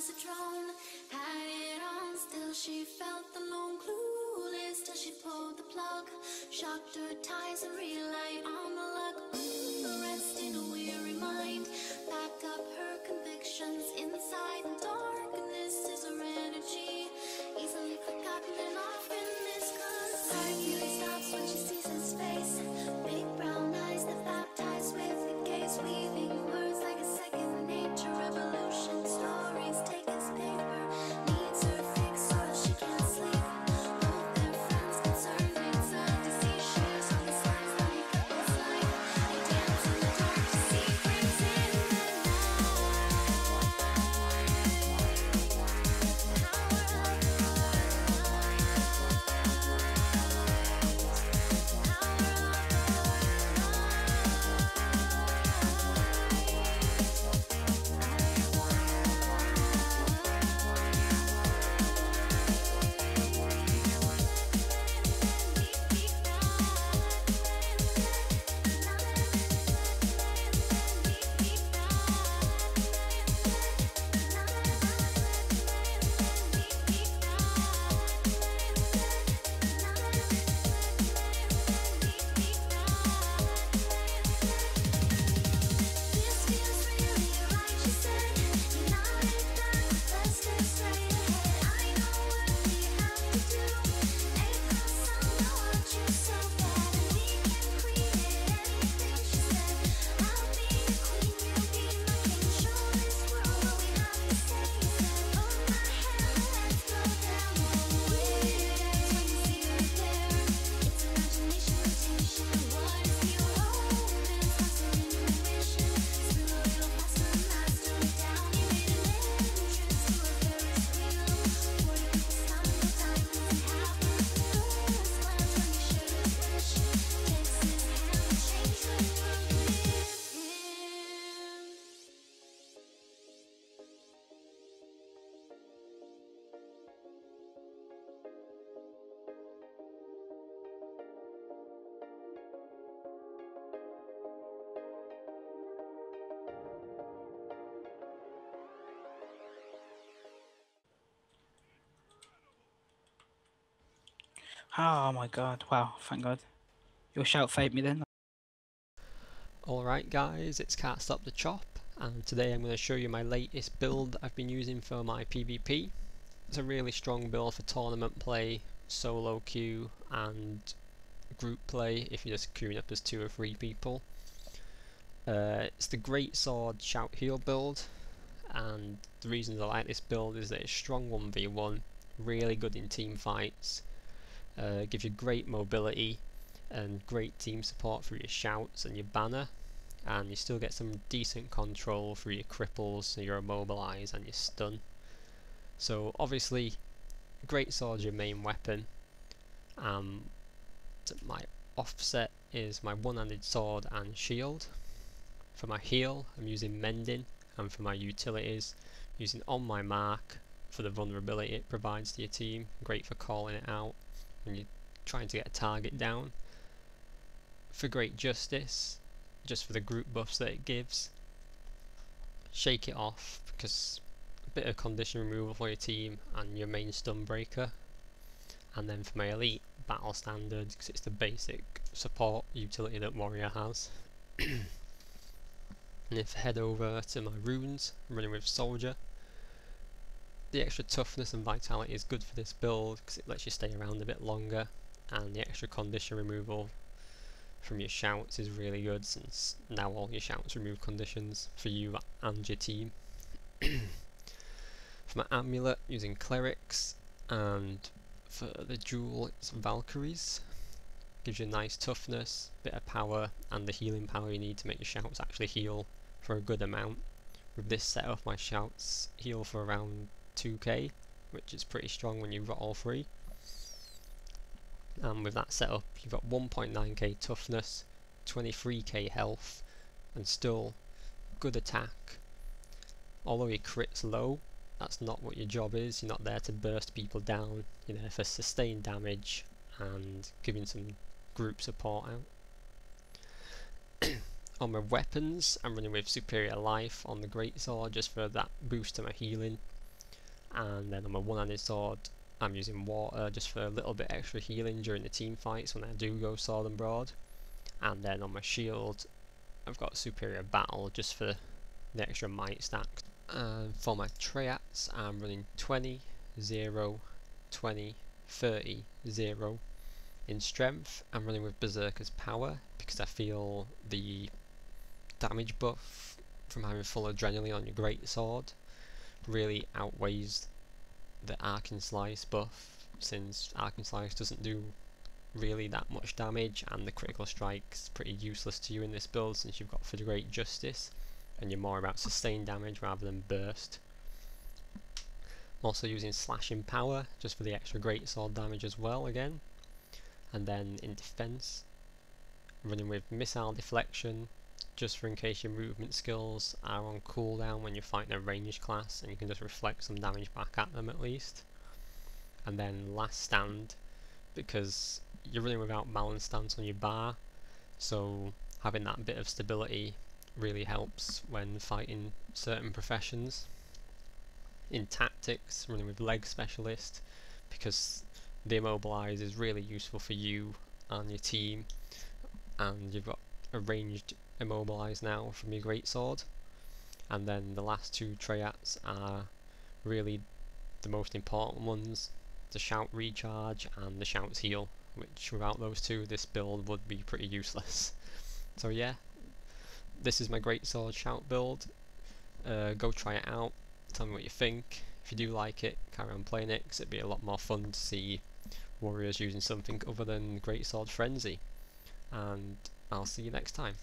was a drone. Had it on, still she felt the lone clueless till she pulled the plug. Shocked her ties and relied on the luck. Rest in a weary mind. Pack up her convictions inside. Darkness is her energy, easily forgotten and often misconceived. Heart nearly stops when she sees his face. Big brown eyes that baptize with the gaze, weaving words like a second nature. Revolution stories take his paper. Needs her fix or else she can't sleep. Both their friends concerned inside to see she's on the slides. Let me cut this light. They dance in the dark to see brings in the Oh my god, wow, thank god. Your shout faved me then. Alright guys, it's Can't Stop the Chop, and today I'm going to show you my latest build I've been using for my PvP. It's a really strong build for tournament play, solo queue and group play if you're just queuing up as 2 or 3 people. It's the Greatsword Shout heal build, and the reasons I like this build is that it's strong 1v1, really good in team fights, gives you great mobility and great team support for your shouts and your banner, and you still get some decent control for your cripples, your immobilize and your stun. So obviously Greatsword's your main weapon. My offset is my one-handed sword and shield. For my heal I'm using mending, and for my utilities using on my mark for the vulnerability it provides to your team, great for calling it out when you're trying to get a target down. For great justice, just for the group buffs that it gives. Shake it off because a bit of condition removal for your team and your main stun breaker. And then for my elite, battle standard because it's the basic support utility that warrior has. And if I head over to my runes, I'm running with soldier. The extra toughness and vitality is good for this build because it lets you stay around a bit longer, and the extra condition removal from your shouts is really good since now all your shouts remove conditions for you and your team. For my amulet, using clerics, and for the jewel it's Valkyries. Gives you nice toughness, bit of power, and the healing power you need to make your shouts actually heal for a good amount. With this setup my shouts heal for around 2k, which is pretty strong when you've got all 3. And with that setup you've got 1.9k toughness, 23k health, and still good attack. Although your crit's low, that's not what your job is. You're not there to burst people down, you're there for sustained damage and giving some group support out. On my weapons I'm running with superior life on the greatsword just for that boost to my healing, and then on my one-handed sword I'm using water just for a little bit extra healing during the team fights when I do go sword and broad. And then on my shield I've got superior battle just for the extra might stack. And for my triats I'm running 20, 0, 20, 30, 0. In strength I'm running with Berserker's power because I feel the damage buff from having full adrenaline on your greatsword really outweighs the Arc and Slice buff, since Arc and Slice doesn't do really that much damage and the critical strike's pretty useless to you in this build since you've got for the Great Justice and you're more about sustained damage rather than burst. I'm also using slashing power just for the extra greatsword damage as well again. And then in defense I'm running with missile deflection just for in case your movement skills are on cooldown when you're fighting a ranged class and you can just reflect some damage back at them at least. And then last stand, because you're running without balance stance on your bar, so having that bit of stability really helps when fighting certain professions. In tactics, running with leg specialist because the immobilize is really useful for you and your team, and you've got a ranged immobilize now from your greatsword. And then the last two triats are really the most important ones, the Shout recharge and the Shout heal, which without those two this build would be pretty useless. So yeah, this is my greatsword Shout build. Go try it out, tell me what you think. If you do like it, carry on playing it because it'd be a lot more fun to see warriors using something other than greatsword frenzy. And I'll see you next time.